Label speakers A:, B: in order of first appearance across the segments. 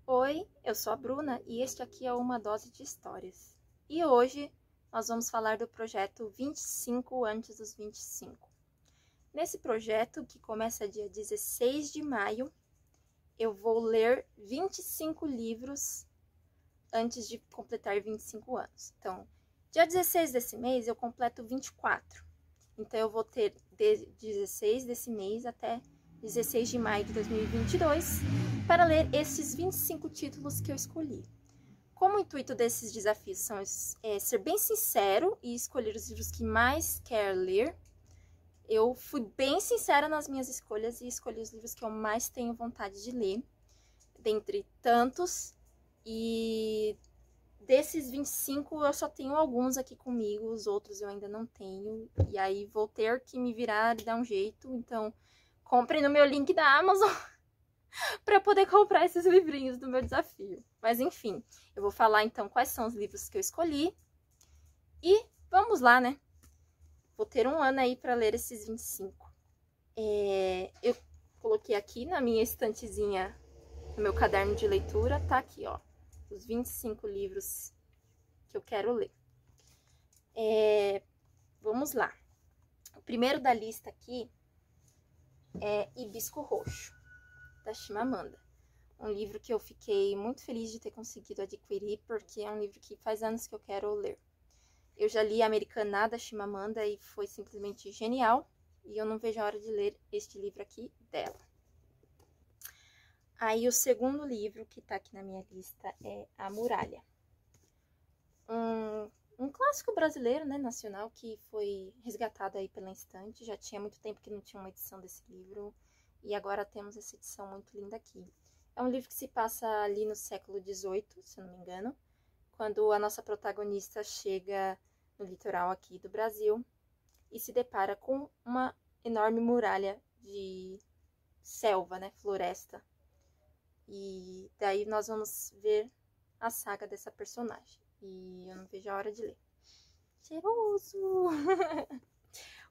A: Oi, eu sou a Bruna e este aqui é Uma Dose de Histórias. E hoje nós vamos falar do projeto 25 antes dos 25. Nesse projeto, que começa dia 16 de maio, eu vou ler 25 livros antes de completar 25 anos. Então, dia 16 desse mês eu completo 24. Então, eu vou ter de 16 desse mês até 16 de maio de 2022 para ler esses 25 títulos que eu escolhi. Como o intuito desses desafios são ser bem sincero e escolher os livros que mais quero ler, eu fui bem sincera nas minhas escolhas e escolhi os livros que eu mais tenho vontade de ler, dentre tantos, e desses 25 eu só tenho alguns aqui comigo, os outros eu ainda não tenho, e aí vou ter que me virar e dar um jeito. Então compre no meu link da Amazon para poder comprar esses livrinhos do meu desafio. Mas enfim, eu vou falar então quais são os livros que eu escolhi e vamos lá, né? Vou ter um ano aí para ler esses 25. Eu coloquei aqui na minha estantezinha, no meu caderno de leitura, tá aqui, ó, os 25 livros que eu quero ler. Vamos lá. O primeiro da lista aqui é Hibisco Roxo, da Chimamanda. Um livro que eu fiquei muito feliz de ter conseguido adquirir, porque é um livro que faz anos que eu quero ler. Eu já li Americaná, da Chimamanda, e foi simplesmente genial, e eu não vejo a hora de ler este livro aqui dela. Aí o segundo livro que tá aqui na minha lista é A Muralha. Um clássico brasileiro, né, nacional, que foi resgatado aí pela Estante. Já tinha muito tempo que não tinha uma edição desse livro, e agora temos essa edição muito linda aqui. É um livro que se passa ali no século XVIII, se eu não me engano, quando a nossa protagonista chega no litoral aqui do Brasil e se depara com uma enorme muralha de selva, né, floresta. E daí nós vamos ver a saga dessa personagem. E eu não vejo a hora de ler. Cheiroso!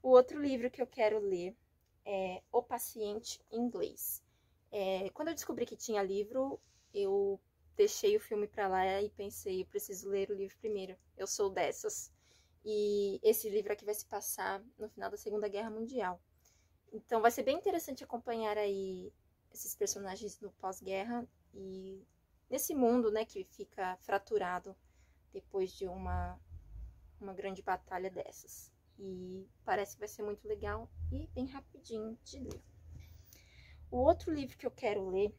A: O outro livro que eu quero ler é O Paciente Inglês. Quando eu descobri que tinha livro, eu deixei o filme pra lá e pensei, eu preciso ler o livro primeiro. Eu sou dessas. E esse livro aqui vai se passar no final da Segunda Guerra Mundial. Então vai ser bem interessante acompanhar aí esses personagens no pós-guerra e nesse mundo, né, que fica fraturado depois de uma grande batalha dessas. E parece que vai ser muito legal e bem rapidinho de ler. O outro livro que eu quero ler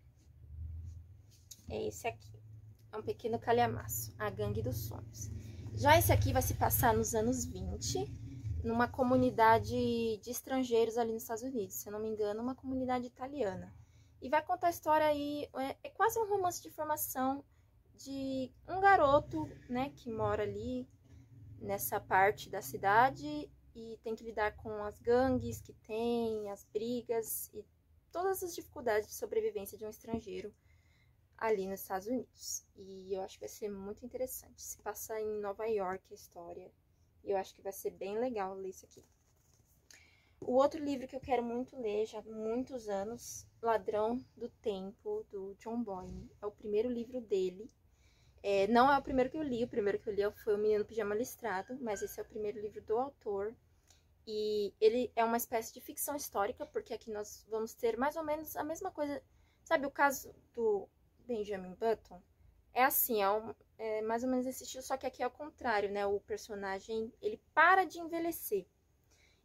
A: é esse aqui. É Um Pequeno Calhamaço, A Gangue dos Sonhos. Já esse aqui vai se passar nos anos 20, numa comunidade de estrangeiros ali nos Estados Unidos. Se eu não me engano, uma comunidade italiana. E vai contar a história aí, é quase um romance de formação de um garoto, né, que mora ali nessa parte da cidade e tem que lidar com as gangues que tem, as brigas e todas as dificuldades de sobrevivência de um estrangeiro ali nos Estados Unidos. E eu acho que vai ser muito interessante. Se passa em Nova York a história. E eu acho que vai ser bem legal ler isso aqui. O outro livro que eu quero muito ler já há muitos anos, Ladrão do Tempo, do John Boyne. É o primeiro livro dele. Não é o primeiro que eu li. O primeiro que eu li foi O Menino Pijama Listrado, mas esse é o primeiro livro do autor. E ele é uma espécie de ficção histórica, porque aqui nós vamos ter mais ou menos a mesma coisa. Sabe o caso do Benjamin Button? É assim, é mais ou menos esse estilo, só que aqui é ao contrário, né? O personagem, ele para de envelhecer.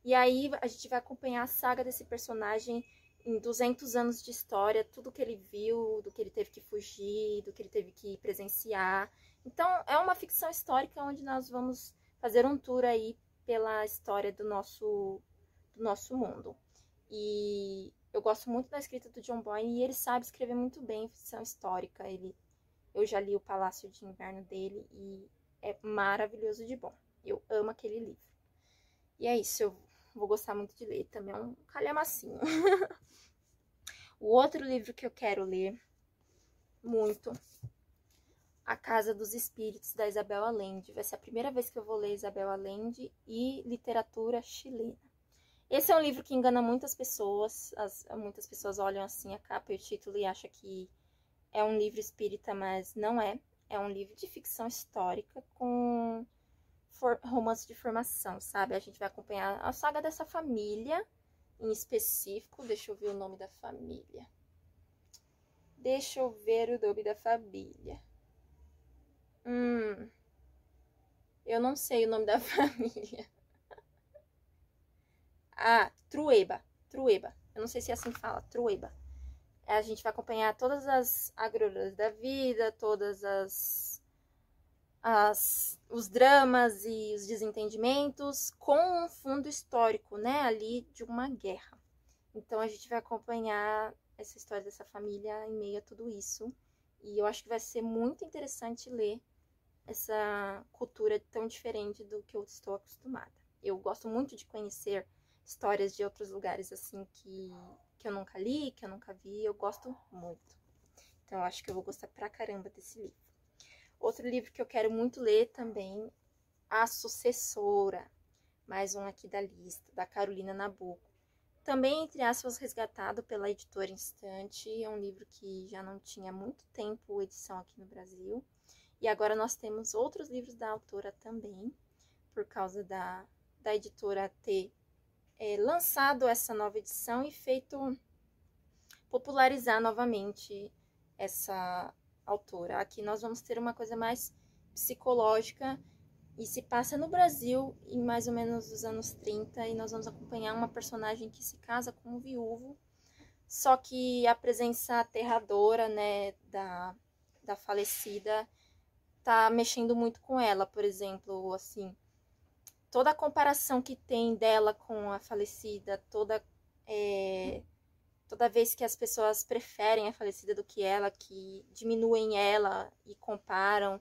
A: E aí a gente vai acompanhar a saga desse personagem em 200 anos de história, tudo que ele viu, do que ele teve que fugir, do que ele teve que presenciar. Então, é uma ficção histórica onde nós vamos fazer um tour aí pela história do nosso mundo. E eu gosto muito da escrita do John Boyne e ele sabe escrever muito bem ficção histórica. Eu já li O Palácio de Inverno dele e é maravilhoso de bom. Eu amo aquele livro. E é isso, eu vou gostar muito de ler. Também é um calhamacinho. O outro livro que eu quero ler muito, A Casa dos Espíritos, da Isabel Allende. Vai ser a primeira vez que eu vou ler Isabel Allende e literatura chilena. Esse é um livro que engana muitas pessoas. Muitas pessoas olham assim a capa e o título e acham que é um livro espírita, mas não é. É um livro de ficção histórica com romance de formação, sabe? A gente vai acompanhar a saga dessa família em específico. Deixa eu ver o nome da família. Eu não sei o nome da família. Trueba. Eu não sei se é assim que fala, Trueba. A gente vai acompanhar todas as agruras da vida, todas os dramas e os desentendimentos com um fundo histórico, né, ali de uma guerra. Então a gente vai acompanhar essa história dessa família em meio a tudo isso. E eu acho que vai ser muito interessante ler essa cultura tão diferente do que eu estou acostumada. Eu gosto muito de conhecer histórias de outros lugares assim que eu nunca li, que eu nunca vi. Eu gosto muito. Então eu acho que eu vou gostar pra caramba desse livro. Outro livro que eu quero muito ler também, A Sucessora. Mais um aqui da lista, da Carolina Nabuco. Também, entre aspas, resgatado pela Editora Instante. É um livro que já não tinha muito tempo edição aqui no Brasil. E agora nós temos outros livros da autora também, por causa da editora ter lançado essa nova edição e feito popularizar novamente essa autora. Aqui nós vamos ter uma coisa mais psicológica e se passa no Brasil em mais ou menos os anos 30 e nós vamos acompanhar uma personagem que se casa com um viúvo, só que a presença aterradora, né, da falecida tá mexendo muito com ela. Por exemplo, assim, toda a comparação que tem dela com a falecida, toda vez que as pessoas preferem a falecida do que ela, que diminuem ela e comparam.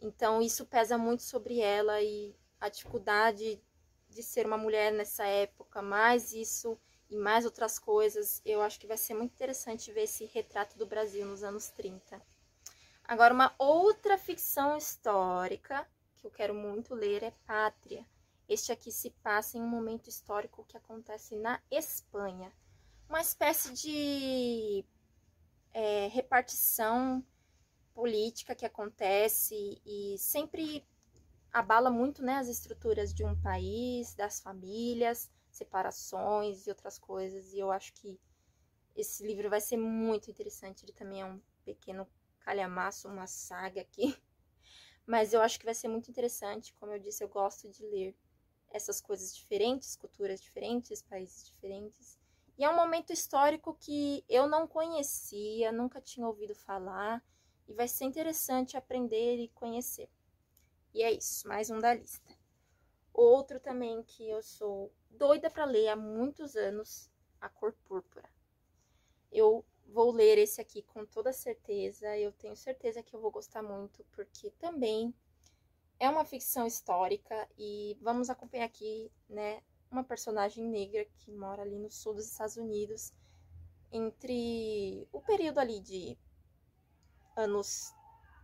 A: Então, isso pesa muito sobre ela e a dificuldade de ser uma mulher nessa época, mais isso e mais outras coisas. Eu acho que vai ser muito interessante ver esse retrato do Brasil nos anos 30. Agora, uma outra ficção histórica que eu quero muito ler é Pátria. Este aqui se passa em um momento histórico que acontece na Espanha. Uma espécie de repartição política que acontece e sempre abala muito, né, as estruturas de um país, das famílias, separações e outras coisas. E eu acho que esse livro vai ser muito interessante. Ele também é um pequeno calhamaço, uma saga aqui. Mas eu acho que vai ser muito interessante. Como eu disse, eu gosto de ler essas coisas diferentes, culturas diferentes, países diferentes. E é um momento histórico que eu não conhecia, nunca tinha ouvido falar. E vai ser interessante aprender e conhecer. E é isso, mais um da lista. Outro também que eu sou doida para ler há muitos anos, A Cor Púrpura. Eu vou ler esse aqui com toda certeza. Eu tenho certeza que eu vou gostar muito, porque também é uma ficção histórica. E vamos acompanhar aqui, né, uma personagem negra que mora ali no sul dos Estados Unidos, entre o período ali de anos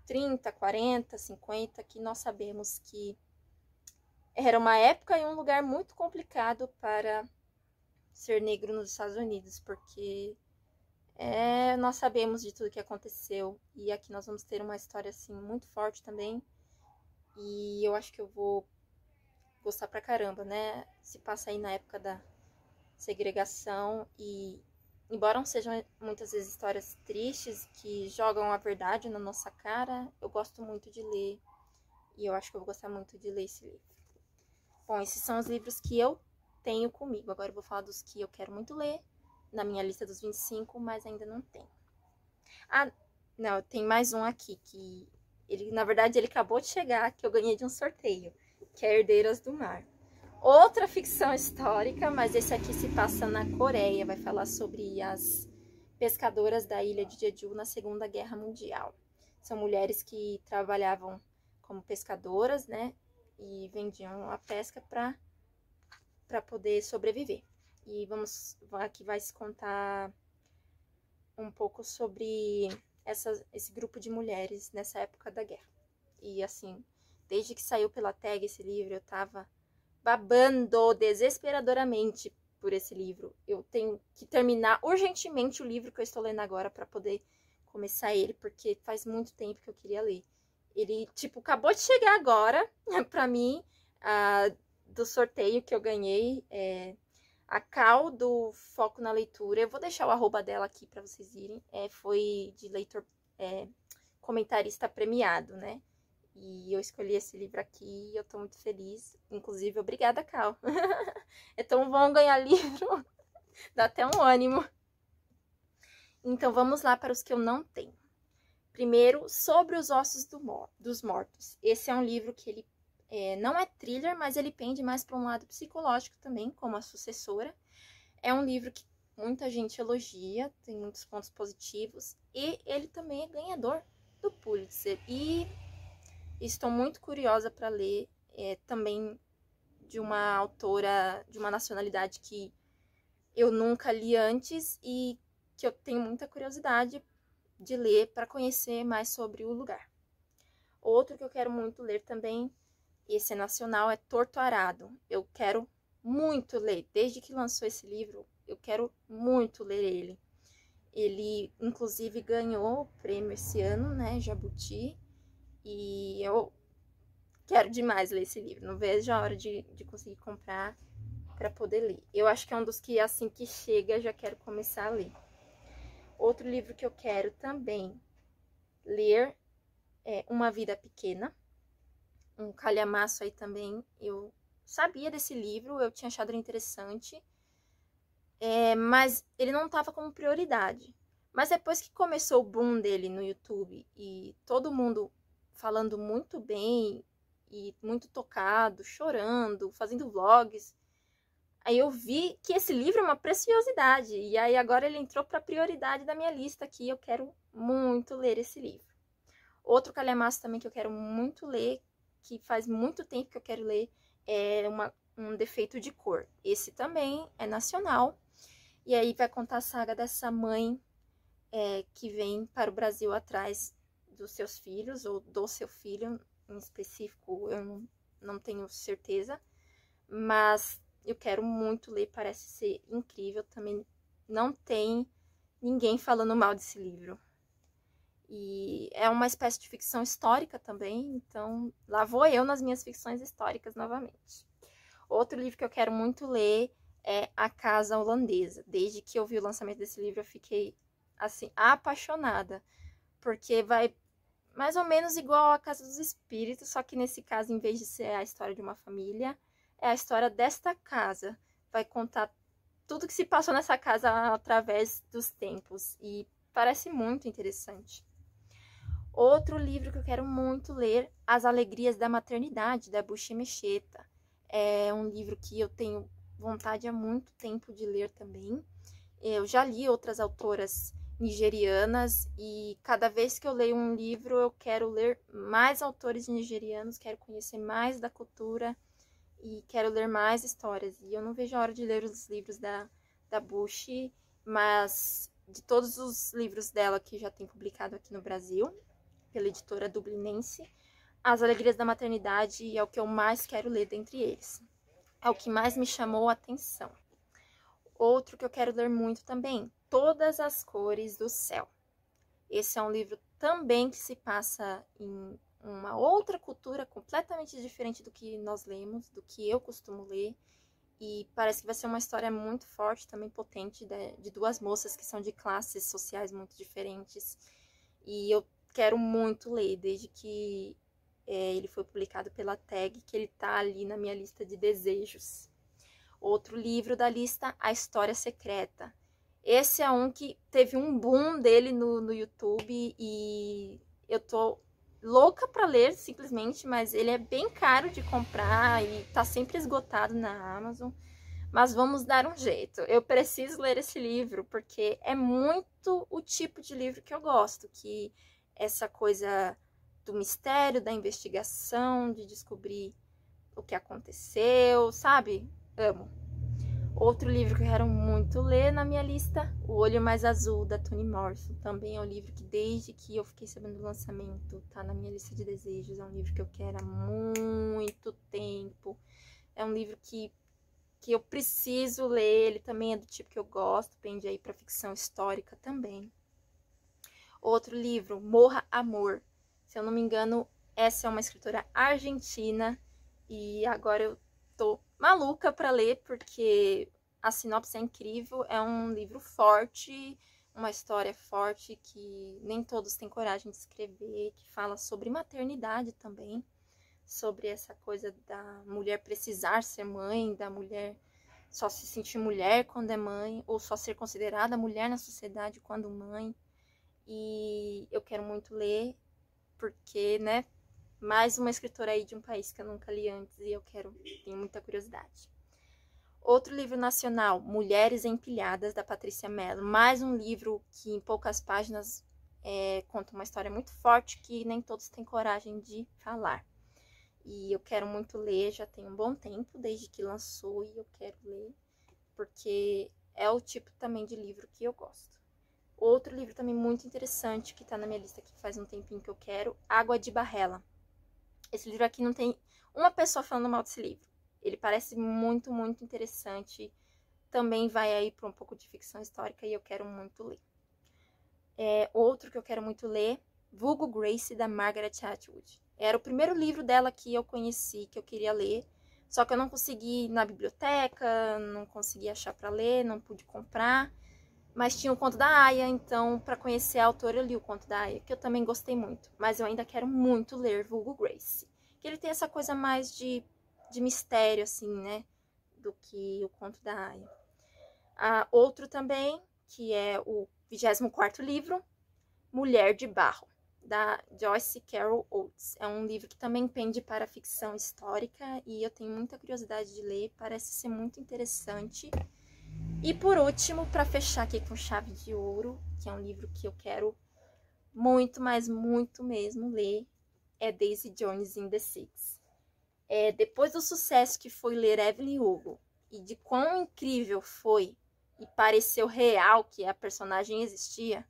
A: 30, 40, 50, que nós sabemos que era uma época e um lugar muito complicado para ser negro nos Estados Unidos, porque nós sabemos de tudo que aconteceu, e aqui nós vamos ter uma história assim muito forte também, e eu acho que eu vou gostar pra caramba, né? Se passa aí na época da segregação e embora não sejam muitas vezes histórias tristes que jogam a verdade na nossa cara, eu gosto muito de ler e eu acho que eu vou gostar muito de ler esse livro. Bom, esses são os livros que eu tenho comigo. Agora eu vou falar dos que eu quero muito ler na minha lista dos 25, mas ainda não tenho. Não, tem mais um aqui que na verdade ele acabou de chegar, que eu ganhei de um sorteio, que é Herdeiras do Mar. Outra ficção histórica, mas esse aqui se passa na Coreia, vai falar sobre as pescadoras da ilha de Jeju na Segunda Guerra Mundial. São mulheres que trabalhavam como pescadoras, né, e vendiam a pesca para poder sobreviver. E aqui vai se contar um pouco sobre esse grupo de mulheres nessa época da guerra. E assim, desde que saiu pela Tag esse livro, eu tava babando desesperadoramente por esse livro. Eu tenho que terminar urgentemente o livro que eu estou lendo agora para poder começar ele, porque faz muito tempo que eu queria ler. Ele, tipo, acabou de chegar agora, pra mim, do sorteio que eu ganhei. A Cal, do Foco na Leitura. Eu vou deixar o arroba dela aqui pra vocês irem. Foi de leitor, comentarista premiado, né? E eu escolhi esse livro aqui e eu tô muito feliz. Inclusive, obrigada, Cal. É tão bom ganhar livro. Dá até um ânimo. Então, vamos lá para os que eu não tenho. Primeiro, Sobre os Ossos dos Mortos. Esse é um livro que ele não é thriller, mas ele pende mais para um lado psicológico também, como a sucessora. É um livro que muita gente elogia, tem muitos pontos positivos. E ele também é ganhador do Pulitzer. E estou muito curiosa para ler também de uma autora de uma nacionalidade que eu nunca li antes e que eu tenho muita curiosidade de ler para conhecer mais sobre o lugar. Outro que eu quero muito ler também, esse é nacional, é Torto Arado. Eu quero muito ler, desde que lançou esse livro, eu quero muito ler ele. Ele, inclusive, ganhou o prêmio esse ano, né, Jabuti, e eu quero demais ler esse livro. Não vejo a hora de conseguir comprar para poder ler. Eu acho que é um dos que, assim que chega, já quero começar a ler. Outro livro que eu quero também ler é Uma Vida Pequena. Um calhamaço aí também. Eu sabia desse livro, eu tinha achado ele interessante, mas ele não estava como prioridade. Mas depois que começou o boom dele no YouTube e todo mundo falando muito bem e muito tocado, chorando, fazendo vlogs, aí eu vi que esse livro é uma preciosidade. E aí agora ele entrou para prioridade da minha lista aqui. Eu quero muito ler esse livro. Outro calhamaço também que eu quero muito ler, que faz muito tempo que eu quero ler, é Um Defeito de Cor. Esse também é nacional. E aí vai contar a saga dessa mãe que vem para o Brasil atrás dos seus filhos, ou do seu filho em específico, eu não tenho certeza. Mas eu quero muito ler, parece ser incrível. Também não tem ninguém falando mal desse livro. E é uma espécie de ficção histórica também, então lá vou eu nas minhas ficções históricas novamente. Outro livro que eu quero muito ler é A Casa Holandesa. Desde que eu vi o lançamento desse livro, eu fiquei, assim, apaixonada. Porque vai mais ou menos igual a Casa dos Espíritos, só que nesse caso, em vez de ser a história de uma família, é a história desta casa. Vai contar tudo que se passou nessa casa através dos tempos. E parece muito interessante. Outro livro que eu quero muito ler, As Alegrias da Maternidade, da Buchi Mecheta. É um livro que eu tenho vontade há muito tempo de ler também. Eu já li outras autoras nigerianas e cada vez que eu leio um livro eu quero ler mais autores nigerianos, quero conhecer mais da cultura e quero ler mais histórias. E eu não vejo a hora de ler os livros da Buchi, mas de todos os livros dela que já tem publicado aqui no Brasil, pela editora dublinense, As Alegrias da Maternidade é o que eu mais quero ler dentre eles. É o que mais me chamou a atenção. Outro que eu quero ler muito também, Todas as Cores do Céu. Esse é um livro também que se passa em uma outra cultura completamente diferente do que nós lemos, do que eu costumo ler. E parece que vai ser uma história muito forte, também potente, de duas moças que são de classes sociais muito diferentes. E eu quero muito ler, desde que ele foi publicado pela Tag, que ele tá ali na minha lista de desejos. Outro livro da lista, A História Secreta. Esse é um que teve um boom dele no YouTube e eu tô louca para ler, simplesmente, mas ele é bem caro de comprar e tá sempre esgotado na Amazon. Mas vamos dar um jeito. Eu preciso ler esse livro, porque é muito o tipo de livro que eu gosto, que essa coisa do mistério, da investigação, de descobrir o que aconteceu, sabe? Amo. Outro livro que eu quero muito ler na minha lista, O Olho Mais Azul, da Toni Morrison. Também é um livro que, desde que eu fiquei sabendo do lançamento, tá na minha lista de desejos. É um livro que eu quero há muito tempo. É um livro que eu preciso ler. Ele também é do tipo que eu gosto, pende aí pra ficção histórica também. Outro livro, Morra Amor. Se eu não me engano, essa é uma escritora argentina e agora eu tô maluca para ler porque a sinopse é incrível, é um livro forte, uma história forte que nem todos têm coragem de escrever, que fala sobre maternidade também, sobre essa coisa da mulher precisar ser mãe, da mulher só se sentir mulher quando é mãe, ou só ser considerada mulher na sociedade quando mãe. E eu quero muito ler, porque, né, mais uma escritora aí de um país que eu nunca li antes e eu tenho muita curiosidade. Outro livro nacional, Mulheres Empilhadas, da Patrícia Mello. Mais um livro que em poucas páginas conta uma história muito forte que nem todos têm coragem de falar. E eu quero muito ler, já tem um bom tempo, desde que lançou, e eu quero ler, porque é o tipo também de livro que eu gosto. Outro livro também muito interessante, que tá na minha lista aqui faz um tempinho que eu quero, Água de Barrela. Esse livro aqui não tem uma pessoa falando mal desse livro. Ele parece muito, muito interessante. Também vai aí para um pouco de ficção histórica e eu quero muito ler. Outro que eu quero muito ler, Vulgo Grace, da Margaret Atwood. Era o primeiro livro dela que eu conheci, que eu queria ler. Só que eu não consegui ir na biblioteca, não consegui achar para ler, não pude comprar. Mas tinha o Conto da Aia, então para conhecer a autora eu li o Conto da Aia, que eu também gostei muito. Mas eu ainda quero muito ler Vulgo Grace. Que ele tem essa coisa mais de mistério, assim, né? Do que o Conto da Aia. Outro também, que é o 24º livro, Mulher de Barro, da Joyce Carol Oates. É um livro que também pende para ficção histórica e eu tenho muita curiosidade de ler, parece ser muito interessante. E por último, para fechar aqui com chave de ouro, que é um livro que eu quero muito, mas muito mesmo ler, é Daisy Jones and the Six. Depois do sucesso que foi ler Evelyn Hugo e de quão incrível foi e pareceu real que a personagem existia,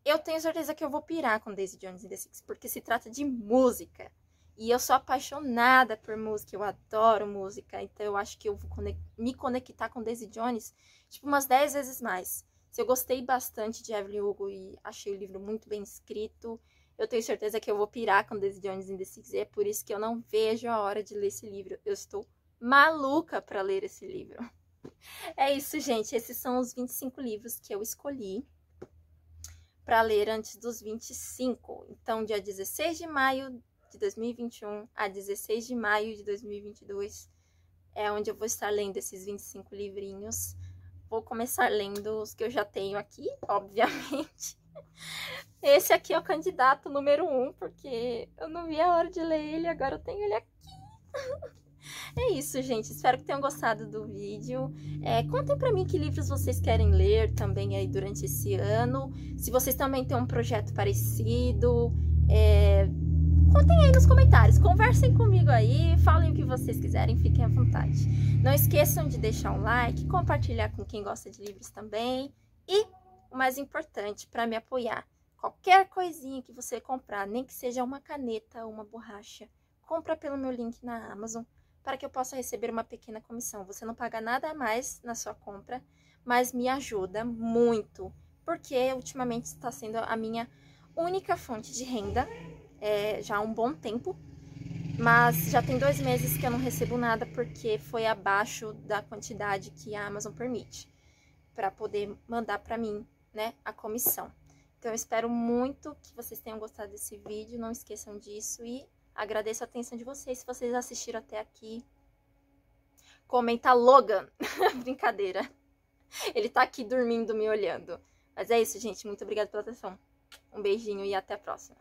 A: eu tenho certeza que eu vou pirar com Daisy Jones and the Six, porque se trata de música. E eu sou apaixonada por música, eu adoro música, então eu acho que eu vou me conectar com Daisy Jones tipo umas 10 vezes mais. Se eu gostei bastante de Evelyn Hugo e achei o livro muito bem escrito, eu tenho certeza que eu vou pirar com Daisy Jones and the Six, e é por isso que eu não vejo a hora de ler esse livro. Eu estou maluca para ler esse livro. É isso, gente. Esses são os 25 livros que eu escolhi para ler antes dos 25. Então, dia 16 de maio de 2021 a 16 de maio de 2022 é onde eu vou estar lendo esses 25 livrinhos. Vou começar lendo os que eu já tenho aqui, obviamente. Esse aqui é o candidato número 1, porque eu não vi a hora de ler ele, agora eu tenho ele aqui. É isso, gente. Espero que tenham gostado do vídeo. Contem pra mim que livros vocês querem ler também aí durante esse ano. Se vocês também têm um projeto parecido, contem aí nos comentários. Conversem comigo aí, falem o que vocês quiserem, fiquem à vontade. Não esqueçam de deixar um like, compartilhar com quem gosta de livros também. E, o mais importante, para me apoiar, qualquer coisinha que você comprar, nem que seja uma caneta ou uma borracha, compra pelo meu link na Amazon, para que eu possa receber uma pequena comissão. Você não paga nada a mais na sua compra, mas me ajuda muito, porque ultimamente está sendo a minha única fonte de renda, já há um bom tempo, mas já tem 2 meses que eu não recebo nada, porque foi abaixo da quantidade que a Amazon permite, para poder mandar para mim, né, a comissão. Então eu espero muito que vocês tenham gostado desse vídeo, não esqueçam disso e agradeço a atenção de vocês. Se vocês assistiram até aqui, comenta Logan. Brincadeira. Ele tá aqui dormindo, me olhando. Mas é isso, gente. Muito obrigada pela atenção. Um beijinho e até a próxima.